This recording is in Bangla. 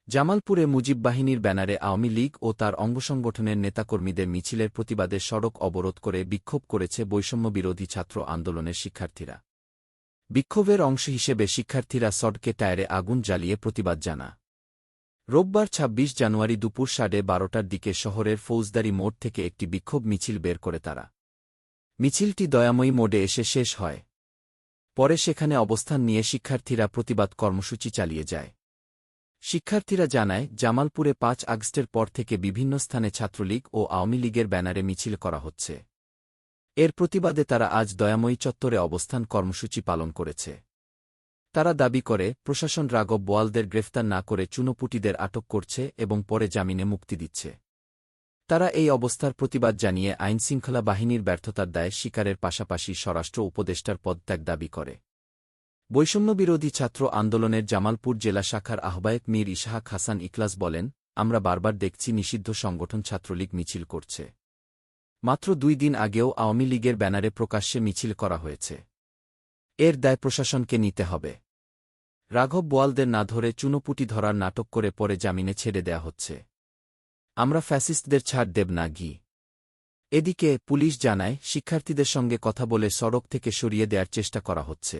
জামালপুরে মুজিব বাহিনীর ব্যানারে আওয়ামী লীগ ও তার অঙ্গসংগঠনের নেতাকর্মীদের মিছিলের প্রতিবাদে সড়ক অবরোধ করে বিক্ষোভ করেছে বৈষম্যবিরোধী ছাত্র আন্দোলনের শিক্ষার্থীরা। বিক্ষোভের অংশ হিসেবে শিক্ষার্থীরা সড়কে টায়ারে আগুন জ্বালিয়ে প্রতিবাদ জানা। রোববার ২৬ জানুয়ারি দুপুর 12:30টার দিকে শহরের ফৌজদারি মোড় থেকে একটি বিক্ষোভ মিছিল বের করে তারা। মিছিলটি দয়াময়ী মোড়ে এসে শেষ হয়। পরে সেখানে অবস্থান নিয়ে শিক্ষার্থীরা প্রতিবাদ কর্মসূচি চালিয়ে যায়। শিক্ষার্থীরা জানায়, জামালপুরে ৫ আগস্টের পর থেকে বিভিন্ন স্থানে ছাত্রলীগ ও আওয়ামী লীগের ব্যানারে মিছিল করা হচ্ছে। এর প্রতিবাদে তারা আজ দয়াময়ী চত্বরে অবস্থান কর্মসূচি পালন করেছে। তারা দাবি করে, প্রশাসন রাঘব বোয়ালদের গ্রেফতার না করে চুনোপুটিদের আটক করছে এবং পরে জামিনে মুক্তি দিচ্ছে। তারা এই অবস্থার প্রতিবাদ জানিয়ে আইনশৃঙ্খলা বাহিনীর ব্যর্থতার দায় স্বীকারের পাশাপাশি স্বরাষ্ট্র উপদেষ্টার পদত্যাগ দাবি করে। বৈষম্যবিরোধী ছাত্র আন্দোলনের জামালপুর জেলা শাখার আহ্বায়ক মীর ইসহাক হাসান ইকলাস বলেন, আমরা বারবার দেখছি নিষিদ্ধ সংগঠন ছাত্রলীগ মিছিল করছে। মাত্র ২ দিন আগেও আওয়ামী লীগের ব্যানারে প্রকাশ্যে মিছিল করা হয়েছে। এর দায় প্রশাসনকে নিতে হবে। রাঘব বোয়ালদের না ধরে চুনোপুটি ধরার নাটক করে পরে জামিনে ছেড়ে দেয়া হচ্ছে। আমরা ফ্যাসিস্টদের ছাড় দেব না। এদিকে পুলিশ জানায়, শিক্ষার্থীদের সঙ্গে কথা বলে সড়ক থেকে সরিয়ে দেওয়ার চেষ্টা করা হচ্ছে।